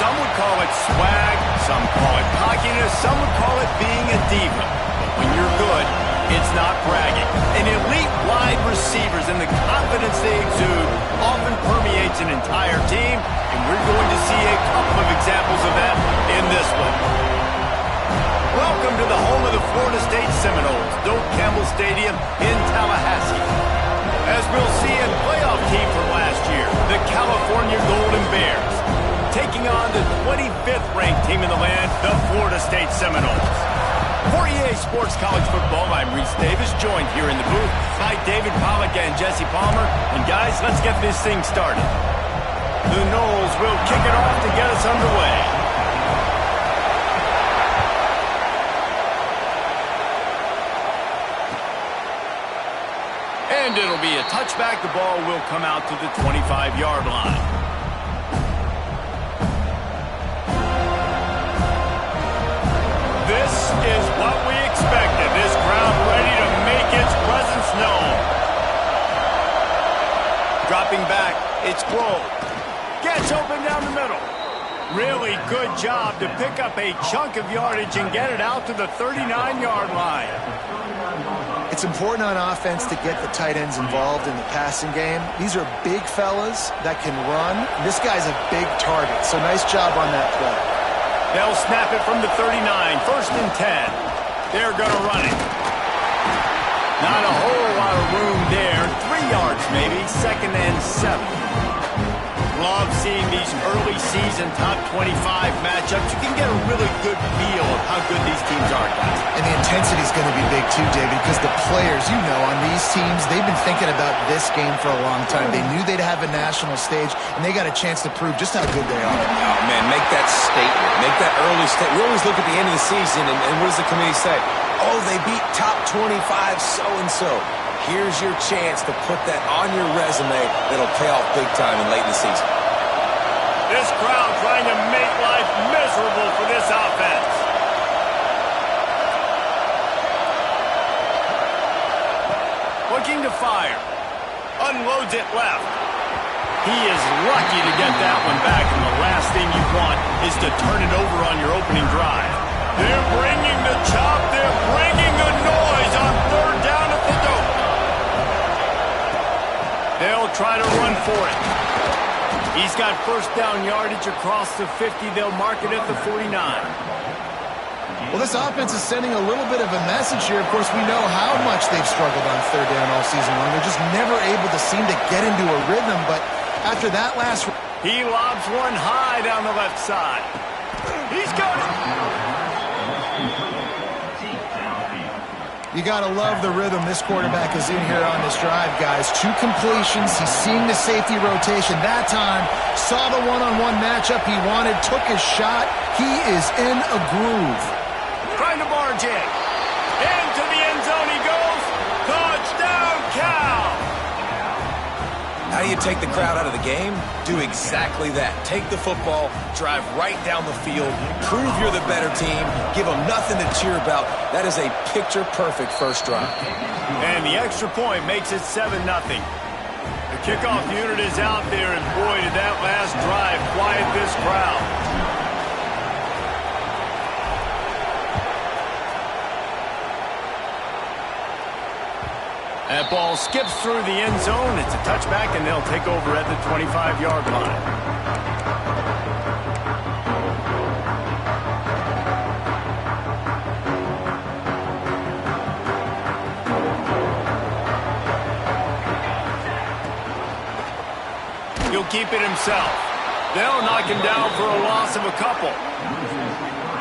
Some would call it swag, some call it cockiness, some would call it being a diva. But when you're good, it's not bragging. And elite wide receivers and the confidence they exude often permeates an entire team, and we're going to see a couple of examples of that in this one. Welcome to the home of the Florida State Seminoles, Doak Campbell Stadium in Tallahassee. As we'll see, a playoff team from last year, the California Golden Bears, taking on the 25th ranked team in the land, the Florida State Seminoles. For EA Sports College Football, I'm Reese Davis, joined here in the booth by David Pollack and Jesse Palmer. And guys, let's get this thing started. The Noles will kick it off to get us underway. And it'll be a touchback. The ball will come out to the 25-yard line. This is what we expected. This crowd ready to make its presence known. Dropping back, it's Grove. Gets open down the middle. Really good job to pick up a chunk of yardage and get it out to the 39-yard line. It's important on offense to get the tight ends involved in the passing game. These are big fellas that can run. This guy's a big target, so nice job on that play. They'll snap it from the 39, 1st and 10. They're going to run it. Not a whole lot of room there. 3 yards maybe, 2nd and 7. Love seeing these early season top 25 matchups. You can get a really good feel of how good these teams are, guys. And the intensity is going to be big too, David, because the players, you know, on these teams, they've been thinking about this game for a long time. They knew they'd have a national stage, and they got a chance to prove just how good they are. Oh, man, make that statement. Make that early statement. We always look at the end of the season, and what does the committee say? Oh, they beat top 25 so-and-so. Here's your chance to put that on your resume that'll pay off big time in late in the season. This crowd trying to make life miserable for this offense. Looking to fire. Unloads it left. He is lucky to get that one back, and the last thing you want is to turn it over on your opening drive. They're bringing the chop. They're bringing the noise on 3rd down at the Doak. They'll try to run for it. He's got 1st down yardage across the 50. They'll mark it at the 49. Well, this offense is sending a little bit of a message here. Of course, we know how much they've struggled on 3rd down all season long. They're just never able to seem to get into a rhythm. But after that last... He lobs one high down the left side. He's got it. You got to love the rhythm this quarterback is in here on this drive, guys. 2 completions. He's seeing the safety rotation. That time, saw the one-on-one matchup he wanted, took his shot. He is in a groove. Trying to barge in. Into the end zone he goes. Touchdown, Cal. How do you take the crowd out of the game? Do exactly that. Take the football, drive right down the field, prove you're the better team, give them nothing to cheer about. That is a picture-perfect first drive. And the extra point makes it 7-0. The kickoff unit is out there, and boy, did that last drive quiet this crowd. That ball skips through the end zone. It's a touchback, and they'll take over at the 25-yard line. He'll keep it himself. They'll knock him down for a loss of a couple.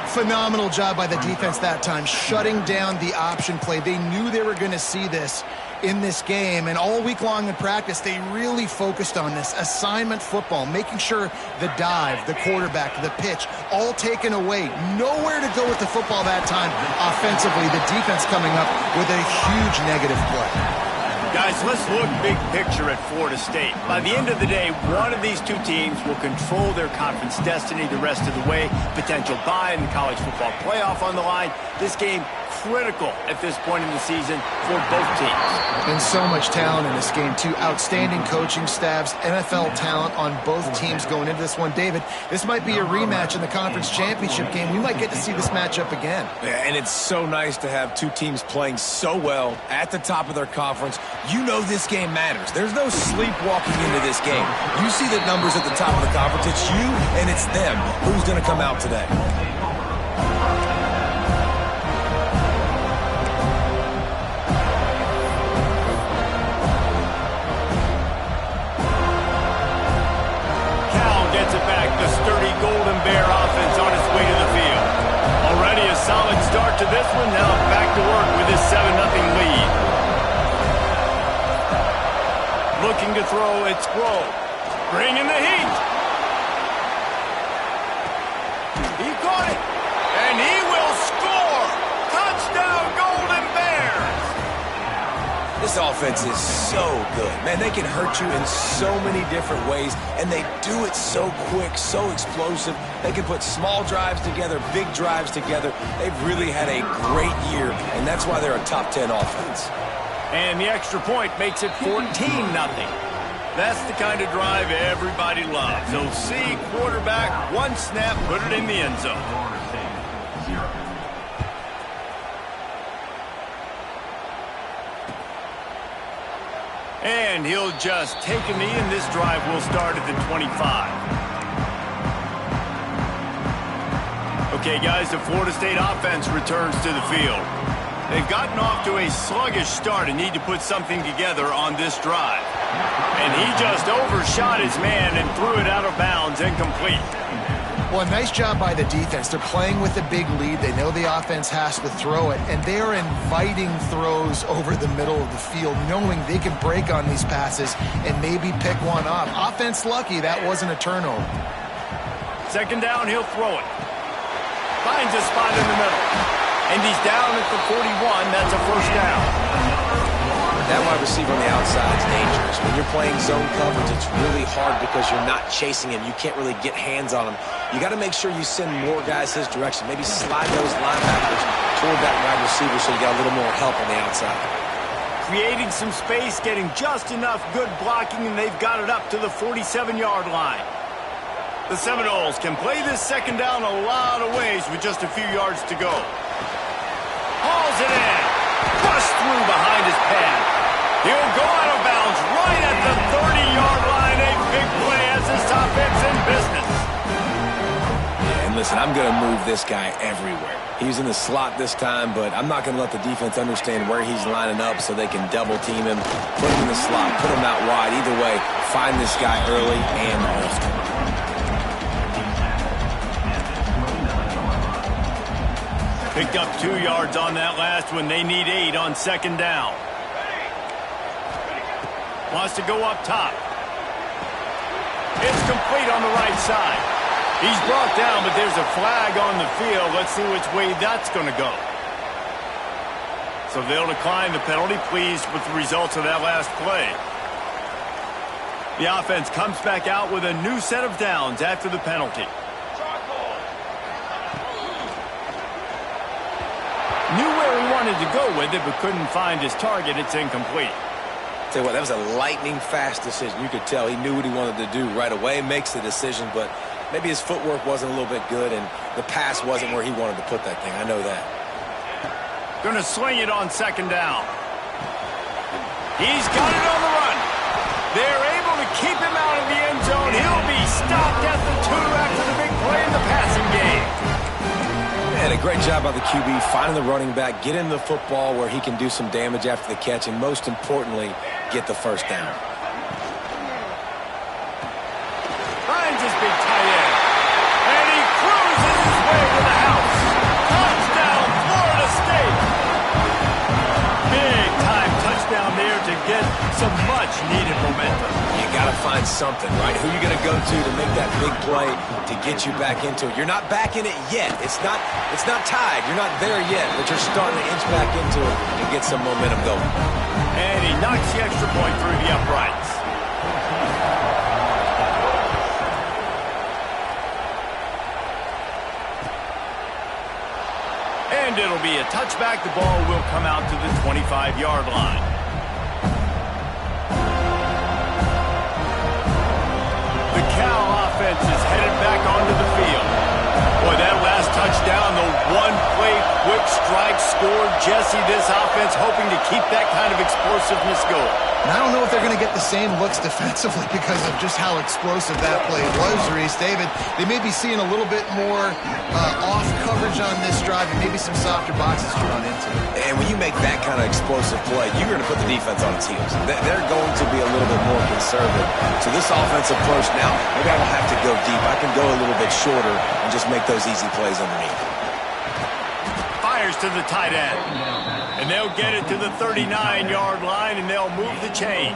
Phenomenal job by the defense that time, shutting down the option play. They knew they were going to see this in this game, and all week long in practice, they really focused on this assignment football, making sure the dive, the quarterback, the pitch, all taken away. Nowhere to go with the football that time offensively. The defense coming up with a huge negative play. Guys, let's look big picture at Florida State. By the end of the day, one of these two teams will control their conference destiny the rest of the way. Potential bye in the college football playoff on the line. This game critical at this point in the season for both teams. And so much talent in this game, too. Outstanding coaching staffs, NFL talent on both teams going into this one. David, this might be a rematch in the conference championship game. We might get to see this matchup again. Yeah, and it's so nice to have two teams playing so well at the top of their conference. You know this game matters. There's no sleepwalking into this game. You see the numbers at the top of the conference. It's you and it's them. Who's going to come out today? The sturdy Golden Bear offense on its way to the field. Already a solid start to this one. Now back to work with this 7-0 lead. Looking to throw, it's Grove. Bringing the heat. He caught it. And he will score. Touchdown, Golden Bears. This offense is so good. Man, they can hurt you in so many different ways, and they do it so quick, so explosive. They can put small drives together, big drives together. They've really had a great year, and that's why they're a top 10 offense. And the extra point makes it 14-0. That's the kind of drive everybody loves. So see, quarterback, one snap, put it in the end zone. And he'll just take a knee, and this drive will start at the 25. Okay, guys, the Florida State offense returns to the field. They've gotten off to a sluggish start and need to put something together on this drive. And he just overshot his man and threw it out of bounds, incomplete. Well, a nice job by the defense. They're playing with a big lead. They know the offense has to throw it, and they are inviting throws over the middle of the field, knowing they can break on these passes and maybe pick one off. Offense lucky that wasn't a turnover. Second down, he'll throw it. Finds a spot in the middle. And he's down at the 41. That's a first down. That wide receiver on the outside is dangerous. When you're playing zone coverage, it's really hard because you're not chasing him. You can't really get hands on him. You got to make sure you send more guys his direction. Maybe slide those linebackers toward that wide receiver so you got a little more help on the outside. Creating some space, getting just enough good blocking, and they've got it up to the 47-yard line. The Seminoles can play this second down a lot of ways with just a few yards to go. Hauls it in. Bust through behind his pad. He'll go out of bounds right at the 30-yard line. A big play as this offense in business. Yeah, and listen, I'm going to move this guy everywhere. He's in the slot this time, but I'm not going to let the defense understand where he's lining up so they can double team him, put him in the slot, put him out wide. Either way, find this guy early and often. Picked up 2 yards on that last one. They need 8 on second down. Wants to go up top. It's complete on the right side. He's brought down, but there's a flag on the field. Let's see which way that's going to go. So they'll decline the penalty, pleased with the results of that last play. The offense comes back out with a new set of downs after the penalty. Knew where he wanted to go with it, but couldn't find his target. It's incomplete. Tell you what, that was a lightning-fast decision. You could tell he knew what he wanted to do right away, makes the decision, but maybe his footwork wasn't a little bit good, and the pass wasn't where he wanted to put that thing. I know that. Going to sling it on second down. He's got it on the run. They're able to keep him out of the end zone. He'll be stopped at the 2 after the big play in the passing game. And a great job by the QB finding the running back, get him the football where he can do some damage after the catch, and most importantly, get the first down. Finds his big tight end. And he cruises his way to the house. Touchdown, Florida State. Big time touchdown there to get some much needed momentum. You got to find something, right? Who are you going to go to make that big play to get you back into it? You're not back in it yet. It's not tied. You're not there yet, but you're starting to inch back into it and get some momentum going. And he knocks the extra point through the uprights. And it'll be a touchback. The ball will come out to the 25-yard line. The Cal offense is headed back onto the field. Boy, that last touchdown, the one-play quick strike scored. Jesse, this offense hoping to keep that kind of explosiveness going. And I don't know if they're going to get the same looks defensively because of just how explosive that play was, Reese. David, they may be seeing a little bit more off coverage on this drive and maybe some softer boxes to run into. And when you make that kind of explosive play, you're going to put the defense on its heels. They're going to be a little bit more conservative. So this offensive approach now, maybe I don't have to go deep. I can go a little bit shorter and just make those easy plays underneath. Fires to the tight end. And they'll get it to the 39-yard line, and they'll move the chains.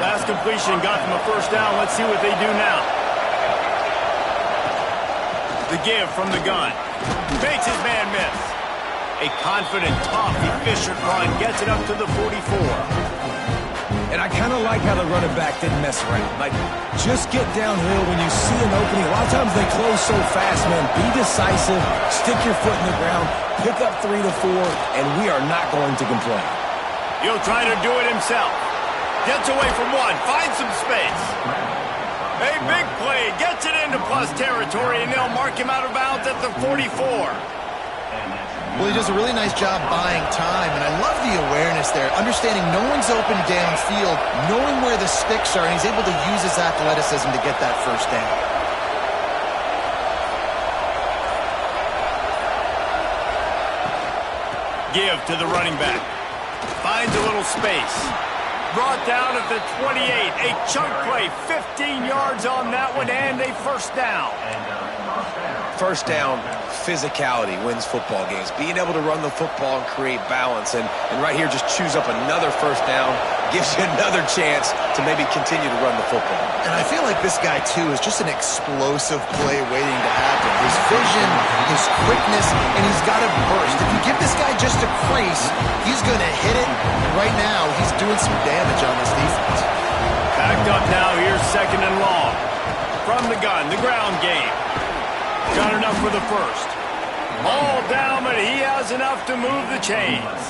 Last completion got them a first down. Let's see what they do now. The give from the gun. Makes his man miss. A confident, tough, efficient run gets it up to the 44. And I kind of like how the running back didn't mess around. Like, just get downhill when you see an opening. A lot of times they close so fast, man. Be decisive, stick your foot in the ground, pick up 3 to 4, and we are not going to complain. He'll try to do it himself. Gets away from one, finds some space. A big play, gets it into plus territory, and they'll mark him out of bounds at the 44. Well, he does a really nice job buying time, and I love the awareness there, understanding no one's open downfield, knowing where the sticks are, and he's able to use his athleticism to get that first down. Give to the running back. Finds a little space. Brought down at the 28. A chunk play, 15 yards on that one, and a first down. First down, physicality wins football games. Being able to run the football and create balance. And right here, just choose up another first down. Gives you another chance to maybe continue to run the football. And I feel like this guy, too, is just an explosive play waiting to happen. His vision, his quickness, and he's got a burst. If you give this guy just a crease, he's going to hit it. Right now, he's doing some damage on this defense. Backed up now. Here's second and long. From the gun, the ground game. Got enough for the first. All down, but he has enough to move the chains.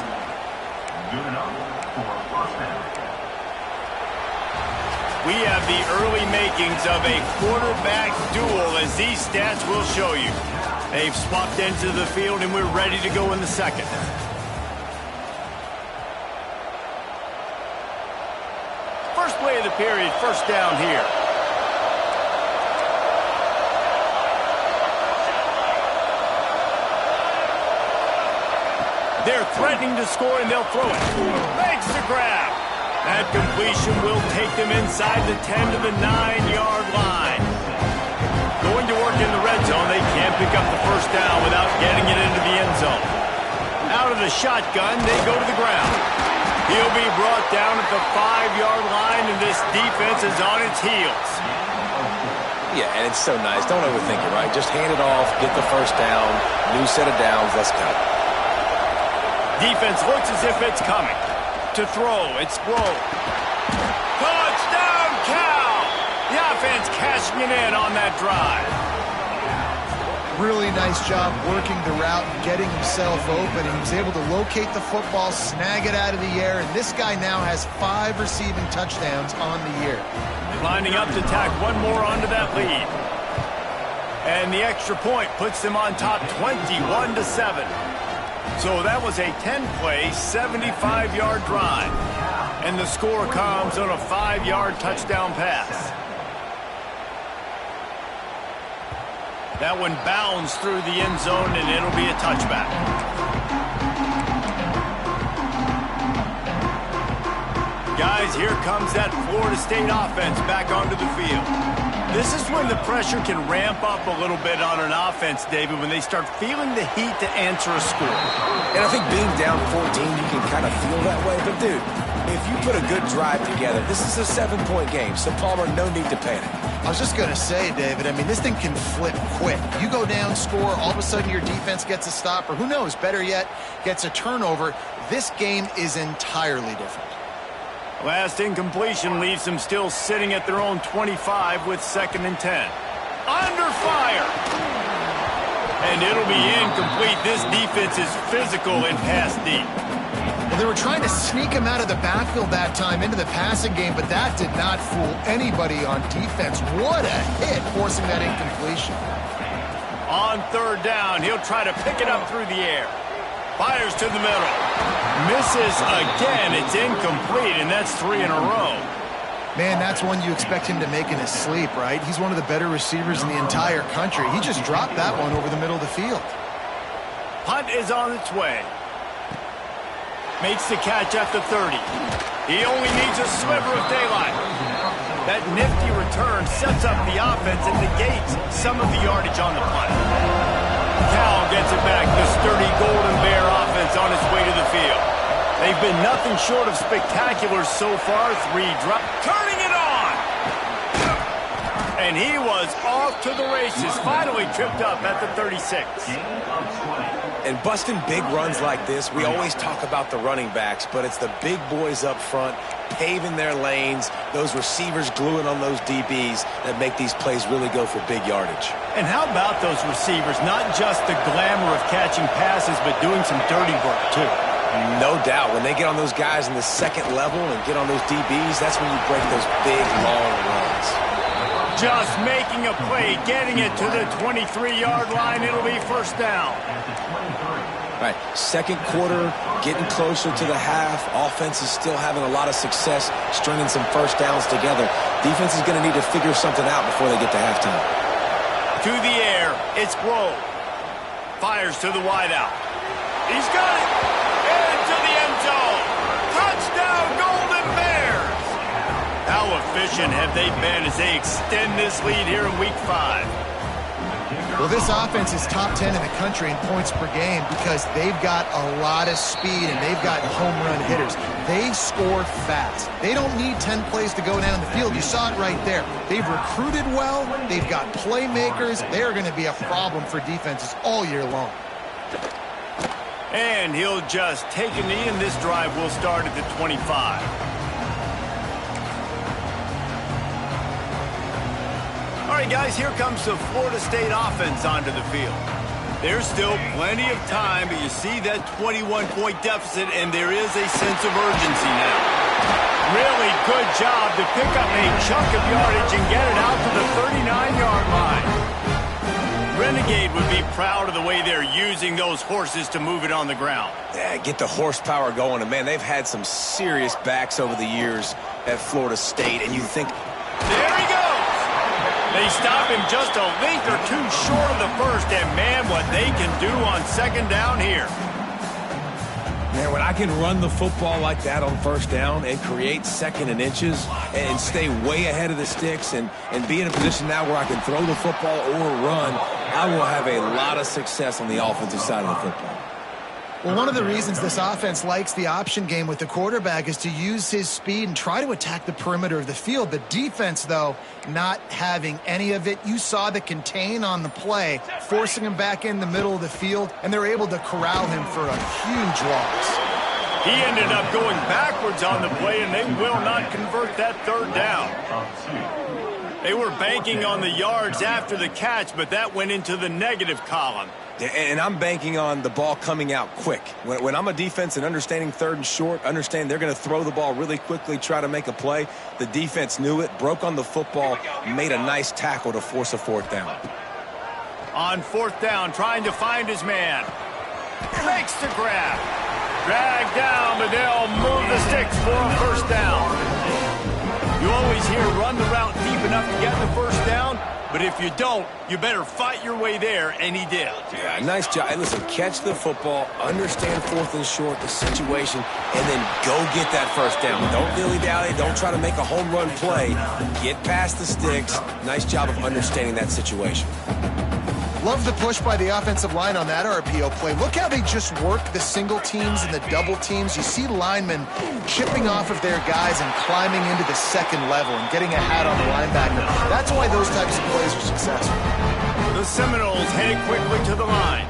Good enough for a first down. We have the early makings of a quarterback duel, as these stats will show you. They've swapped into the field, and we're ready to go in the second. First play of the period, first down here. They're threatening to score, and they'll throw it. Makes the grab. That completion will take them inside the 10 to the 9-yard line. Going to work in the red zone. They can't pick up the first down without getting it into the end zone. Out of the shotgun, they go to the ground. He'll be brought down at the 5-yard line, and this defense is on its heels. Yeah, and it's so nice. Don't overthink it, right? Just hand it off, get the first down, new set of downs, let's go. Defense looks as if it's coming. To throw, it's Blow. Touchdown, Cal! The offense cashing it in on that drive. Really nice job working the route and getting himself open. He was able to locate the football, snag it out of the air, and this guy now has 5 receiving touchdowns on the year. Lining up to tack one more onto that lead. And the extra point puts them on top 21-7. So that was a 10-play, 75-yard drive. And the score comes on a 5-yard touchdown pass. That one bounds through the end zone, and it'll be a touchback. Guys, here comes that Florida State offense back onto the field. This is when the pressure can ramp up a little bit on an offense, David, when they start feeling the heat to answer a score. And I think being down 14, you can kind of feel that way. But, dude, if you put a good drive together, this is a 7-point game. So, Palmer, no need to panic. I was just going to say, David, I mean, this thing can flip quick. You go down, score, all of a sudden your defense gets a stop, or who knows, better yet, gets a turnover. this game is entirely different. Last incompletion leaves them still sitting at their own 25 with 2nd and 10. Under fire! And it'll be incomplete. This defense is physical and pass deep. Well, they were trying to sneak him out of the backfield that time into the passing game, but that did not fool anybody on defense. What a hit, forcing that incompletion. On 3rd down, he'll try to pick it up through the air. Fires to the middle. Misses again. It's incomplete, and that's 3 in a row. Man, that's one you expect him to make in his sleep, right? He's one of the better receivers in the entire country. He just dropped that one over the middle of the field. Punt is on its way. Makes the catch at the 30. He only needs a sliver of daylight. That nifty return sets up the offense and negates some of the yardage on the punt. Cal gets it back. The sturdy Golden Bear offense on its way to the field. They've been nothing short of spectacular so far. 3 drop. Turning it on! And he was off to the races. Finally tripped up at the 36. And busting big runs like this, we always talk about the running backs, but it's the big boys up front, paving their lanes, those receivers gluing on those DBs that make these plays really go for big yardage. And how about those receivers? Not just the glamour of catching passes, but doing some dirty work, too. No doubt. When they get on those guys in the 2nd level and get on those DBs, that's when you break those big, long runs. Just making a play, getting it to the 23-yard line. It'll be 1st down. All right, 2nd quarter, getting closer to the half. Offense is still having a lot of success stringing some 1st downs together. Defense is going to need to figure something out before they get to halftime. To the air, it's Grove. Fires to the wideout. He's got it. Into the end zone. Touchdown, Golden Bears. How efficient have they been as they extend this lead here in Week 5? Well, this offense is top 10 in the country in points per game because they've got a lot of speed and they've got home run hitters. They score fast. They don't need 10 plays to go down the field. You saw it right there. They've recruited well. They've got playmakers. They're going to be a problem for defenses all year long. And he'll just take a knee, and this drive will start at the 25. All right, guys, here comes the Florida State offense onto the field. There's still plenty of time, but you see that 21-point deficit, and there is a sense of urgency now. Really good job to pick up a chunk of yardage and get it out to the 39-yard line. Renegade would be proud of the way they're using those horses to move it on the ground. Yeah, get the horsepower going. And, man, they've had some serious backs over the years at Florida State, and you think... There he goes! They stop him just a length or two short of the first, and, man, what they can do on 2nd down here. Man, when I can run the football like that on 1st down and create 2nd and inches and stay way ahead of the sticks and be in a position now where I can throw the football or run, I will have a lot of success on the offensive side of the football. Well, one of the reasons this offense likes the option game with the quarterback is to use his speed and try to attack the perimeter of the field. The defense, though, not having any of it. You saw the contain on the play, forcing him back in the middle of the field, and they're able to corral him for a huge loss. He ended up going backwards on the play, and they will not convert that 3rd down. They were banking on the yards after the catch, but that went into the negative column. And I'm banking on the ball coming out quick. When I'm a defense and understanding 3rd and short, understand they're going to throw the ball really quickly, try to make a play. The defense knew it, broke on the football, made a nice tackle to force a 4th down. On 4th down, trying to find his man. Makes the grab. Drag down, but they'll move the sticks for a 1st down. You always hear run the route deep enough to get the 1st down. But if you don't, you better fight your way there, and he did. Yeah, nice job. Hey, listen, catch the football, understand 4th and short, the situation, and then go get that 1st down. Don't dilly-dally. Don't try to make a home run play. Get past the sticks. Nice job of understanding that situation. Love the push by the offensive line on that RPO play. Look how they just work the single teams and the double teams. You see linemen chipping off of their guys and climbing into the 2nd level and getting a hat on the linebacker. That's why those types of plays are successful. The Seminoles head quickly to the line.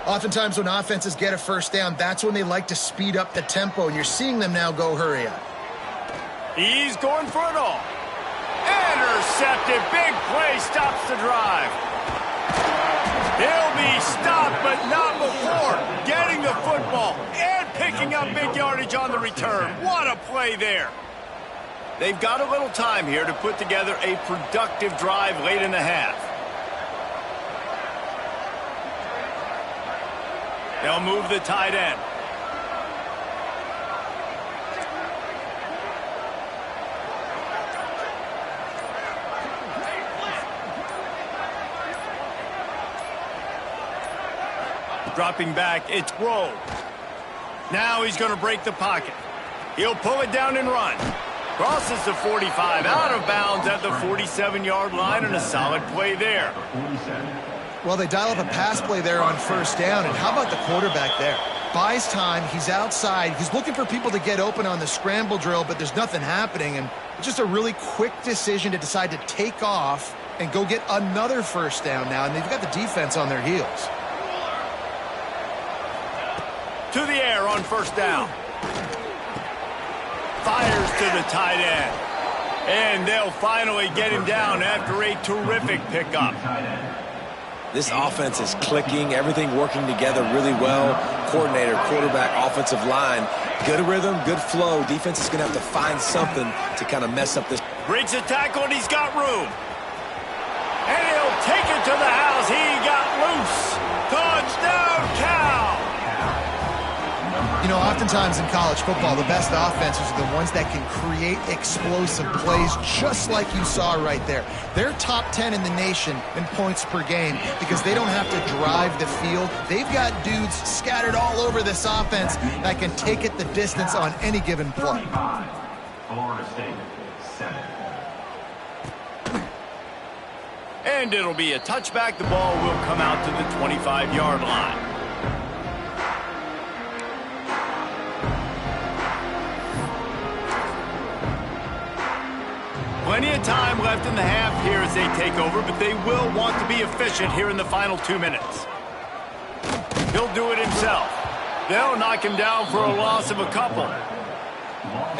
Oftentimes when offenses get a first down, that's when they like to speed up the tempo, and you're seeing them now go hurry up. He's going for it all. Intercepted. Big play stops the drive. He'll be stopped, but not before getting the football and picking up big yardage on the return. What a play there. They've got a little time here to put together a productive drive late in the half. They'll move the tight end. Dropping back, it's Rowe. Now he's going to break the pocket. He'll pull it down and run. Crosses the 45, out of bounds at the 47-yard line, and a solid play there. Well, they dial up a pass play there on first down, and how about the quarterback there? Buys time, he's outside, he's looking for people to get open on the scramble drill, but there's nothing happening, and it's just a really quick decision to decide to take off and go get another first down now, and they've got the defense on their heels. To the air on first down. Fires to the tight end. And they'll finally get him down after a terrific pickup. This offense is clicking, everything working together really well. Coordinator, quarterback, offensive line. Good rhythm, good flow. Defense is going to have to find something to kind of mess up this. Breaks a tackle, and he's got room. And he'll take it to the house. He got loose. Touchdown, Cal. You know, oftentimes in college football, the best offenses are the ones that can create explosive plays, just like you saw right there. They're top 10 in the nation in points per game because they don't have to drive the field. They've got dudes scattered all over this offense that can take it the distance on any given play. Florida State, 7. And it'll be a touchback. The ball will come out to the 25-yard line. Plenty of time left in the half here as they take over, but they will want to be efficient here in the final 2 minutes. He'll do it himself. They'll knock him down for a loss of a couple.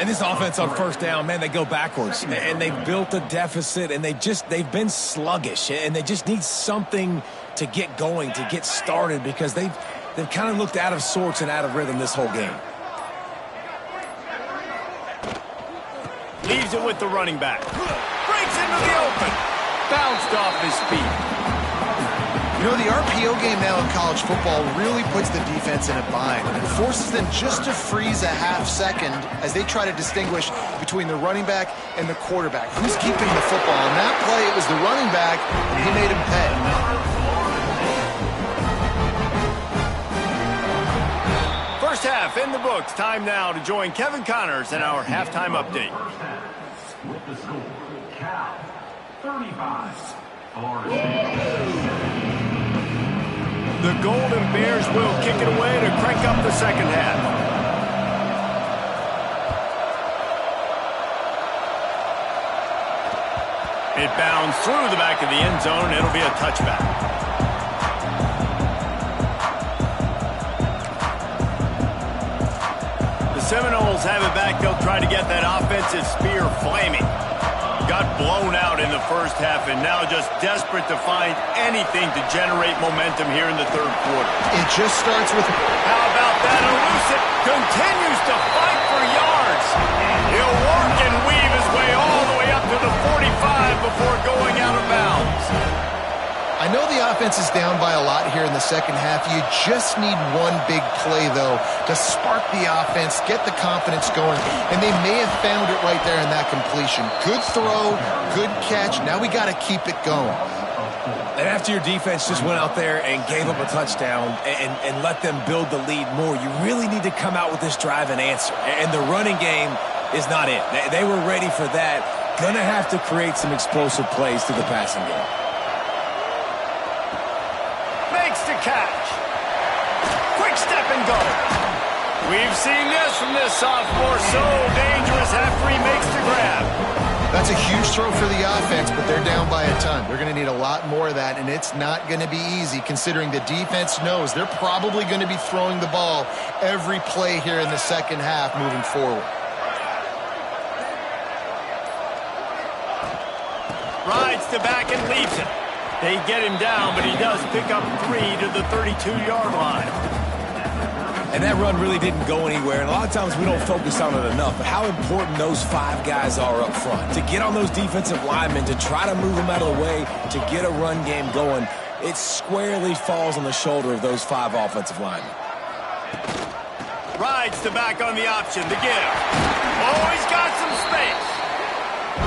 And this offense on first down, man, they go backwards. And they've built a deficit, and they've been sluggish. And they just need something to get going, to get started, because they've kind of looked out of sorts and out of rhythm this whole game. Leaves it with the running back. Breaks into the open. Bounced off his feet. You know, the RPO game now in college football really puts the defense in a bind and forces them just to freeze a half second as they try to distinguish between the running back and the quarterback. Who's keeping the football? On that play, it was the running back, and he made him pay. First half in the books. Time now to join Kevin Connors in our halftime update. With the score, Cal, 35, Florida State. The Golden Bears will kick it away to crank up the second half. It bounds through the back of the end zone. It'll be a touchback. Seminoles have it back. They'll try to get that offensive spear flaming. Got blown out in the first half and now just desperate to find anything to generate momentum here in the third quarter. It just starts with... How about that? Elusive continues to fight for yards. He'll work and weave his way all the way up to the 45 before going out of bounds. I know the offense is down by a lot here in the second half. You just need one big play, though, to spark the offense, get the confidence going, and they may have found it right there in that completion. Good throw, good catch. Now we got to keep it going. And after your defense just went out there and gave up a touchdown and let them build the lead more, you really need to come out with this drive and answer. And the running game is not it. They were ready for that. Going to have to create some explosive plays through the passing game. To catch. Quick step and go. We've seen this from this sophomore. So dangerous after he makes the grab. That's a huge throw for the offense, but they're down by a ton. They're going to need a lot more of that, and it's not going to be easy considering the defense knows they're probably going to be throwing the ball every play here in the second half moving forward. Rides to back and leaves it. They get him down, but he does pick up 3 to the 32-yard line. And that run really didn't go anywhere. And a lot of times we don't focus on it enough, but how important those 5 guys are up front. To get on those defensive linemen, to try to move them out of the way, to get a run game going, it squarely falls on the shoulder of those 5 offensive linemen. Rides to back on the option to give. Oh, he's got some space.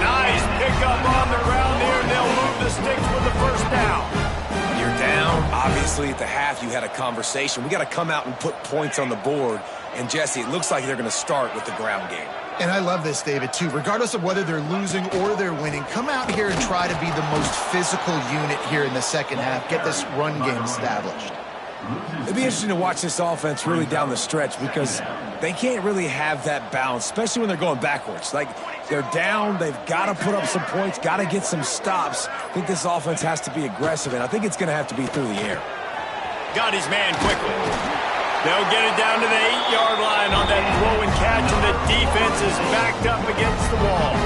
Nice pickup on the ground there, and they'll move the sticks with the first down. When you're down, obviously at the half you had a conversation. We got to come out and put points on the board. And Jesse, it looks like they're going to start with the ground game. And I love this, David, too. Regardless of whether they're losing or they're winning, come out here and try to be the most physical unit here in the second half. Get this run game established. It'd be interesting to watch this offense really down the stretch because they can't really have that balance, especially when they're going backwards. Like, they're down, they've got to put up some points, got to get some stops. I think this offense has to be aggressive, and I think it's going to have to be through the air. Got his man quickly. They'll get it down to the 8-yard line on that throw and catch, and the defense is backed up against the wall.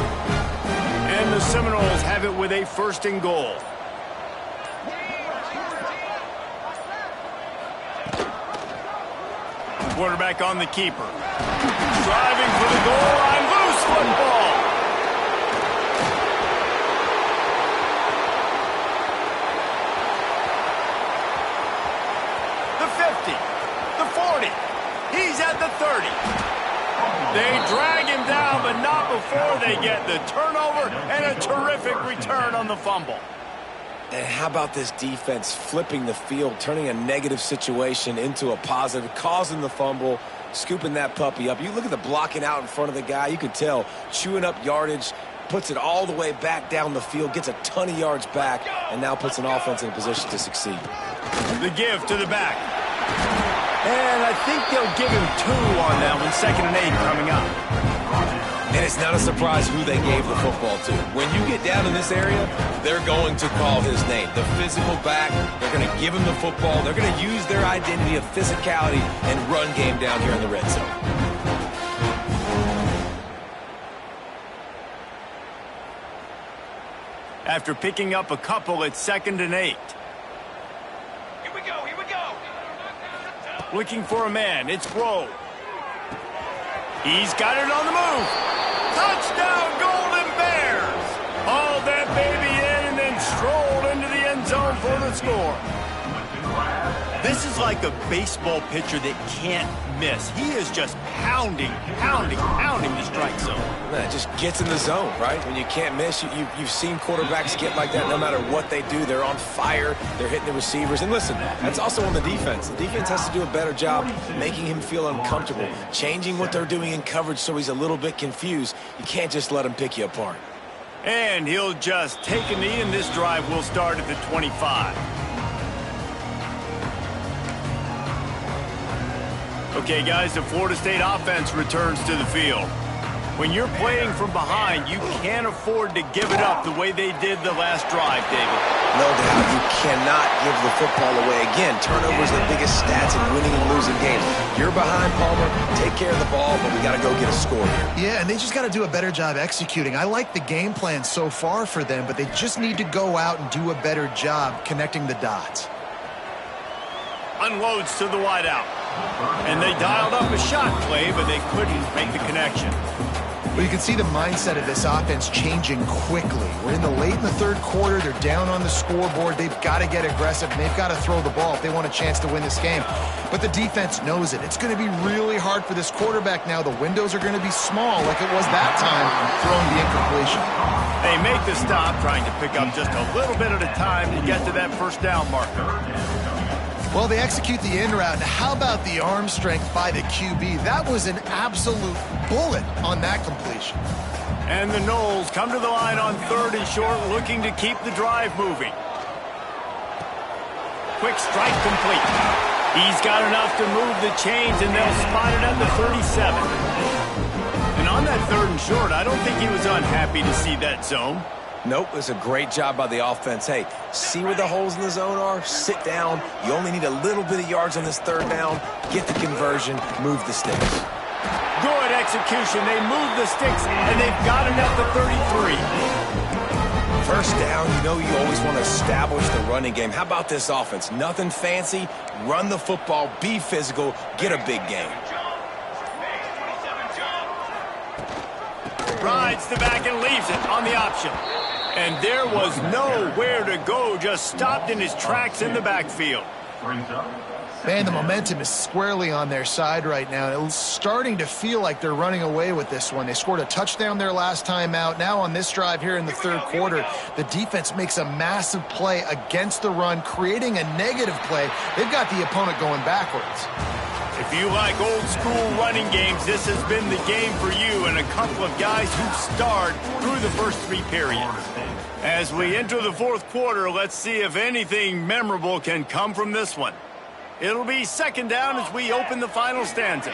And the Seminoles have it with a 1st and goal. Quarterback on the keeper. Driving for the goal line. Loose football. The 50. The 40. He's at the 30. They drag him down, but not before they get the turnover and a terrific return on the fumble. And how about this defense flipping the field, turning a negative situation into a positive, causing the fumble, scooping that puppy up. You look at the blocking out in front of the guy, you can tell, chewing up yardage, puts it all the way back down the field, gets a ton of yards back, and now puts an offense in a position to succeed. The give to the back. And I think they'll give him 2 on that one, 2nd and 8 coming up. And it's not a surprise who they gave the football to. When you get down in this area, they're going to call his name. The physical back, they're going to give him the football. They're going to use their identity of physicality and run game down here in the red zone. After picking up a couple, it's 2nd and 8. Here we go, here we go. Looking for a man, it's Grove. He's got it on the move. Touchdown, Golden Bears! Hauled that baby in and then strolled into the end zone for the score. This is like a baseball pitcher that can't miss. He is just pounding the strike zone. Man, it just gets in the zone, right? When you can't miss, you've seen quarterbacks get like that no matter what they do. They're on fire. They're hitting the receivers. And listen, that's also on the defense. The defense has to do a better job making him feel uncomfortable, changing what they're doing in coverage so he's a little bit confused. You can't just let him pick you apart. And he'll just take a knee, and this drive will start at the 25. Okay, guys, the Florida State offense returns to the field. When you're playing from behind, you can't afford to give it up the way they did the last drive, David. No doubt, you cannot give the football away. Again, turnovers are the biggest stats in winning and losing games. You're behind, Palmer. Take care of the ball, but we got to go get a score here. Yeah, and they just got to do a better job executing. I like the game plan so far for them, but they just need to go out and do a better job connecting the dots. Unloads to the wideout. And they dialed up a shot play, but they couldn't make the connection. Well, you can see the mindset of this offense changing quickly. We're late in the 3rd quarter. They're down on the scoreboard. They've got to get aggressive, and they've got to throw the ball if they want a chance to win this game. But the defense knows it. It's going to be really hard for this quarterback now. The windows are going to be small like it was that time throwing the incompletion. They make the stop, trying to pick up just a little bit at a time to get to that 1st down marker. Well, they execute the in route. How about the arm strength by the QB? That was an absolute bullet on that completion. And the Noles come to the line on 3rd and short, looking to keep the drive moving. Quick strike complete. He's got enough to move the chains, and they'll spot it at the 37. An on that 3rd and short, I don't think he was unhappy to see that zone. Nope, it's a great job by the offense. Hey, see where the holes in the zone are? Sit down. You only need a little bit of yards on this 3rd down. Get the conversion, move the sticks. Good execution. They move the sticks, and they've got it at the 33. 1st down, you know you always want to establish the running game. How about this offense? Nothing fancy. Run the football, be physical, get a big game. Rides the back and leaves it on the option. And there was nowhere to go, just stopped in his tracks in the backfield. Man, the momentum is squarely on their side right now. It's starting to feel like they're running away with this one. They scored a touchdown their last time out. Now on this drive here in the 3rd quarter, the defense makes a massive play against the run, creating a negative play. They've got the opponent going backwards. If you like old school running games, this has been the game for you and a couple of guys who've starred through the first 3 periods. As we enter the 4th quarter, let's see if anything memorable can come from this one. It'll be 2nd down as we open the final stanza.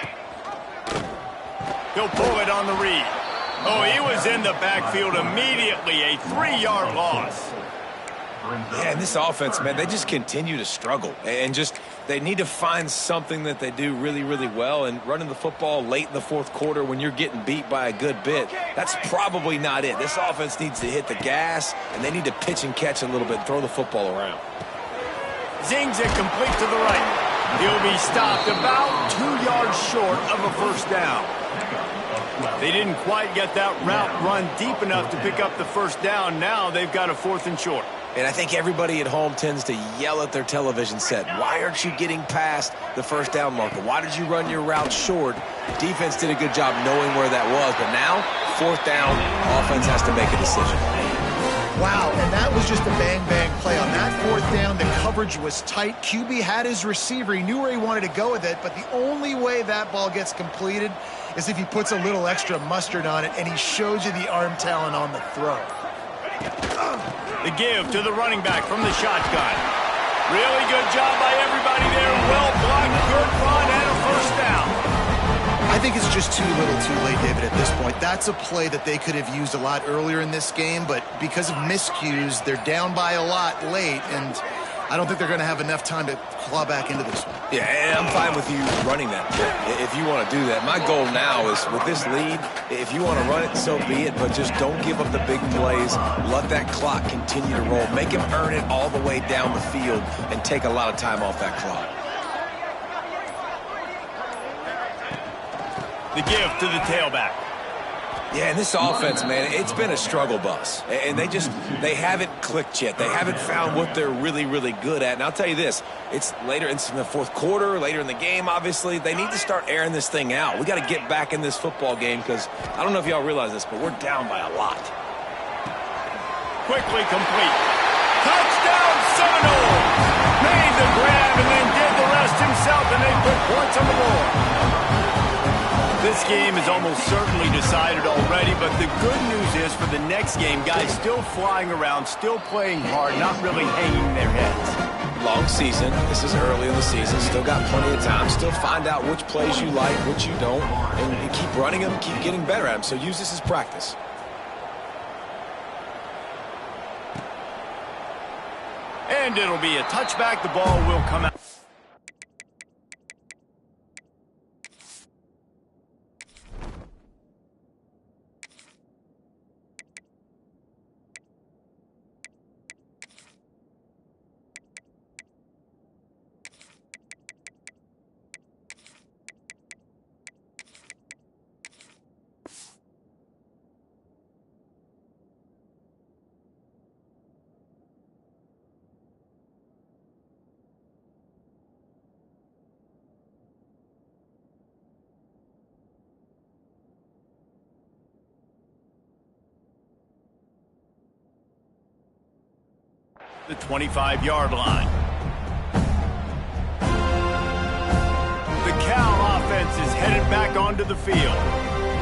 He'll pull it on the read. Oh, he was in the backfield immediately, a 3-yard loss. Yeah, and this offense, man, they just continue to struggle. And they need to find something that they do really, really well. And running the football late in the 4th quarter when you're getting beat by a good bit, that's probably not it. This offense needs to hit the gas, and they need to pitch and catch a little bit and throw the football around. Zings it complete to the right. He'll be stopped about 2 yards short of a 1st down. They didn't quite get that route run deep enough to pick up the 1st down. Now they've got a 4th and short. And I think everybody at home tends to yell at their television set. Why aren't you getting past the 1st down marker? Why did you run your route short? Defense did a good job knowing where that was. But now, 4th down, offense has to make a decision. Wow, and that was just a bang-bang play. On that 4th down, the coverage was tight. QB had his receiver. He knew where he wanted to go with it, but the only way that ball gets completed is if he puts a little extra mustard on it, and he shows you the arm talent on the throw. The give to the running back from the shotgun. Really good job by everybody there. Well blocked, good run, and a 1st down. I think it's just too little too late, David, at this point. That's a play that they could have used a lot earlier in this game, but because of miscues, they're down by a lot late, and I don't think they're going to have enough time to claw back into this one. Yeah, and I'm fine with you running that play if you want to do that. My goal now is with this lead, if you want to run it, so be it, but just don't give up the big plays. Let that clock continue to roll. Make him earn it all the way down the field and take a lot of time off that clock. The give to the tailback. Yeah, and this offense, man, it's been a struggle bus. And they haven't clicked yet. They haven't found what they're really, really good at. And I'll tell you this, it's later in the 4th quarter, later in the game, obviously. They need to start airing this thing out. We got to get back in this football game because I don't know if y'all realize this, but we're down by a lot. Quickly complete. Touchdown Seminole! Made the grab and then did the rest himself, and they put points on the board. This game is almost certainly decided already, but the good news is for the next game, guys still flying around, still playing hard, not really hanging their heads. Long season. This is early in the season. Still got plenty of time. Still find out which plays you like, which you don't, and keep running them, keep getting better at them. So use this as practice. And it'll be a touchback. The ball will come out. The 25-yard line. The Cal offense is headed back onto the field.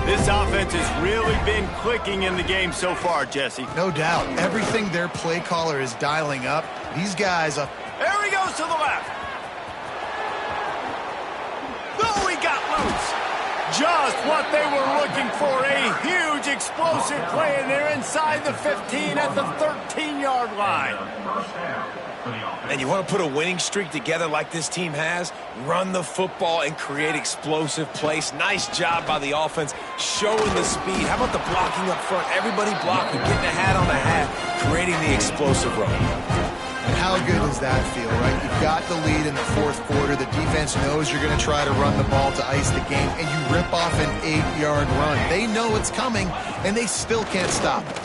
This offense has really been clicking in the game so far, Jesse. No doubt. Everything their play caller is dialing up. These guys are... There he goes to the left. Oh, he got loose. Just what they were looking for, a huge explosive play, and they're inside the 15 at the 13-yard line. And you want to put a winning streak together like this team has? Run the football and create explosive plays. Nice job by the offense, showing the speed. How about the blocking up front? Everybody blocking, getting a hat on a hat, creating the explosive run. And how good does that feel, right? You've got the lead in the fourth quarter. The defense knows you're going to try to run the ball to ice the game, and you rip off an 8-yard run. They know it's coming, and they still can't stop it.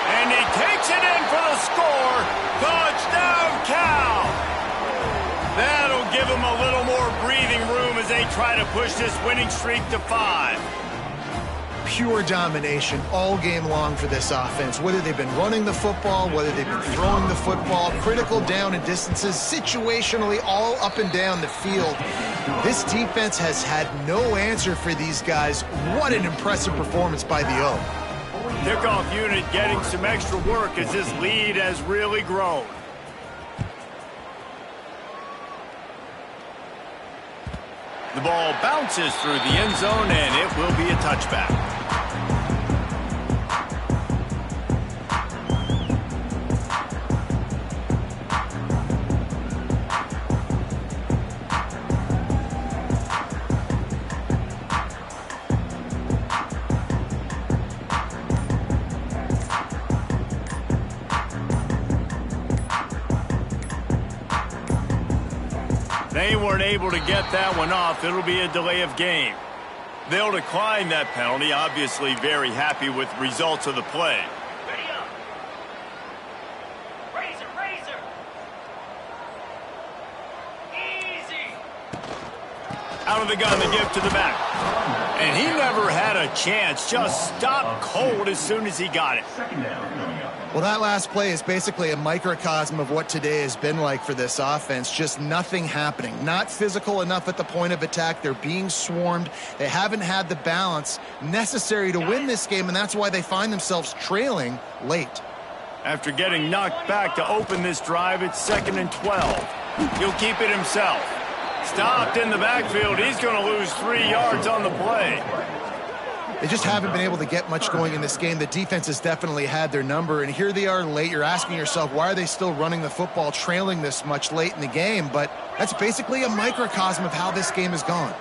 And he takes it in for the score. Touchdown, Cal! That'll give them a little more breathing room as they try to push this winning streak to 5. Pure domination all game long for this offense. Whether they've been running the football, whether they've been throwing the football, critical down and distances, situationally all up and down the field. This defense has had no answer for these guys. What an impressive performance by the O. Kickoff unit getting some extra work as this lead has really grown. The ball bounces through the end zone, and it will be a touchback. They weren't able to get that one off. It'll be a delay of game. They'll decline that penalty, obviously very happy with results of the play. Ready up. Razor, razor. Easy. Out of the gun, the give to the back. And he never had a chance. Just stopped cold as soon as he got it. Well, that last play is basically a microcosm of what today has been like for this offense. Just nothing happening. Not physical enough at the point of attack. They're being swarmed. They haven't had the balance necessary to win this game, and that's why they find themselves trailing late. After getting knocked back to open this drive, it's 2nd and 12. He'll keep it himself. Stopped in the backfield. He's going to lose 3 yards on the play. They just haven't been able to get much going in this game. The defense has definitely had their number, and here they are late. You're asking yourself, why are they still running the football, trailing this much late in the game? But that's basically a microcosm of how this game has gone.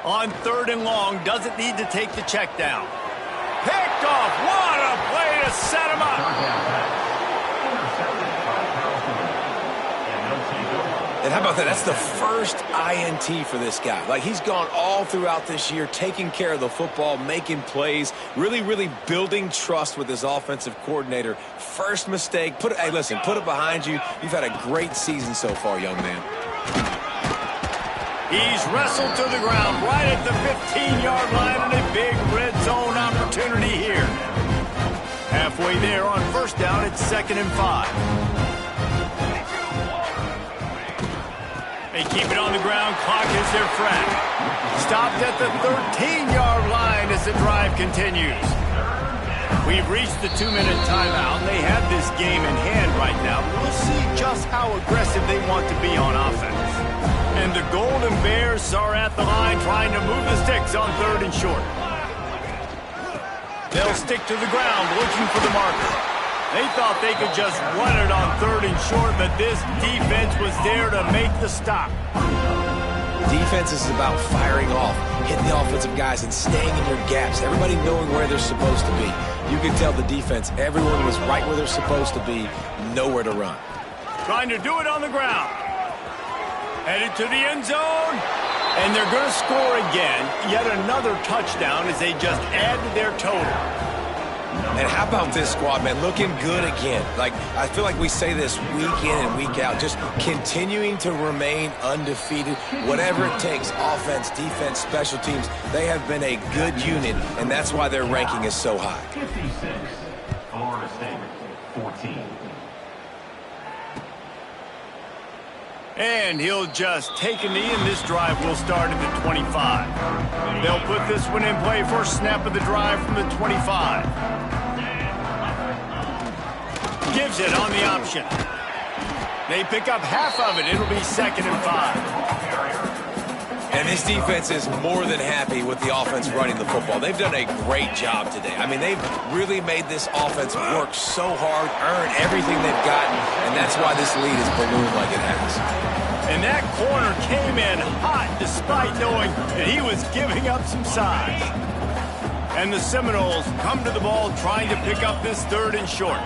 On 3rd and long, doesn't need to take the check down. Picked off. What a play to set him up. And how about that? That's the first INT for this guy. Like, he's gone all throughout this year, taking care of the football, making plays, really, really building trust with his offensive coordinator. First mistake. Hey, listen, put it behind you. You've had a great season so far, young man. He's wrestled to the ground right at the 15-yard line, and a big red zone opportunity here. Halfway there on 1st down, it's 2nd and 5. They keep it on the ground. Clock is their friend. Stopped at the 13-yard line as the drive continues. We've reached the 2-minute timeout. They have this game in hand right now. We'll see just how aggressive they want to be on offense. And the Golden Bears are at the line trying to move the sticks on 3rd and short. They'll stick to the ground looking for the marker. They thought they could just run it on 3rd and short, but this defense was there to make the stop. Defense is about firing off, hitting the offensive guys, and staying in your gaps. Everybody knowing where they're supposed to be. You can tell the defense, everyone was right where they're supposed to be, nowhere to run. Trying to do it on the ground. Headed to the end zone. And they're going to score again. Yet another touchdown as they just add to their total. And how about this squad, man? Looking good again. Like, I feel like we say this week in and week out, just continuing to remain undefeated. Whatever it takes, offense, defense, special teams, they have been a good unit, and that's why their ranking is so high. 56, Florida State, 14. And he'll just take a knee, and this drive will start at the 25. They'll put this one in play. First snap of the drive from the 25. Gives it on the option. They pick up half of it. It'll be 2nd and 5. And this defense is more than happy with the offense running the football. They've done a great job today. I mean, they've really made this offense work so hard, earn everything they've gotten, and that's why this lead is ballooned like it has. And that corner came in hot despite knowing that he was giving up some size. And the Seminoles come to the ball trying to pick up this 3rd and short.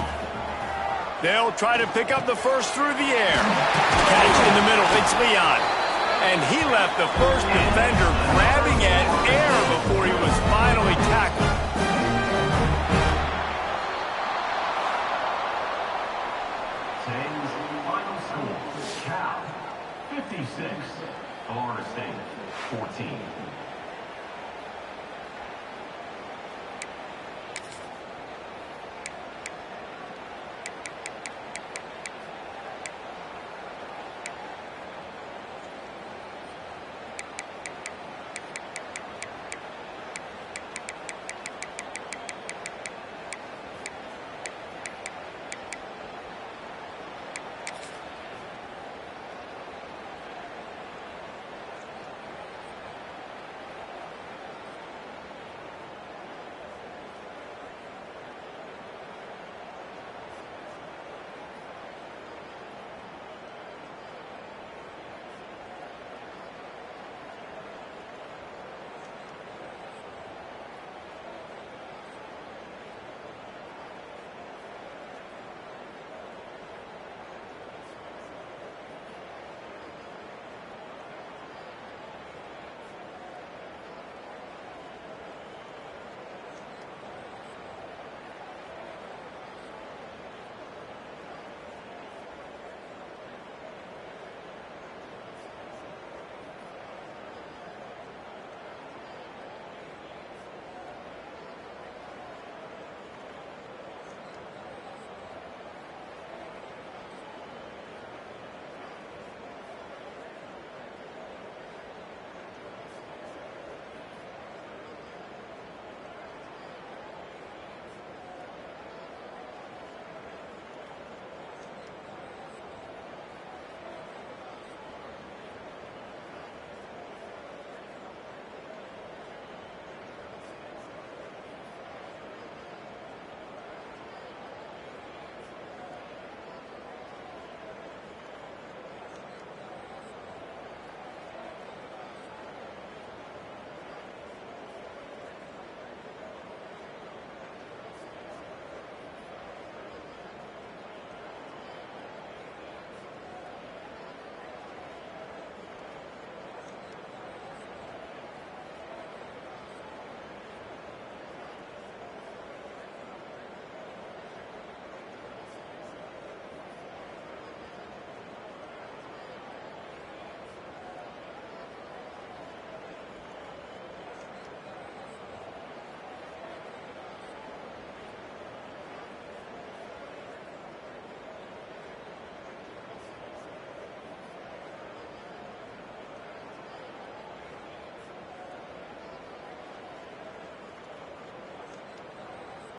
They'll try to pick up the first through the air. Catch in the middle. It's Leon. And he left the first defender grabbing at air before he was finally tackled. Tens final score. Cal 56, Florida State 14.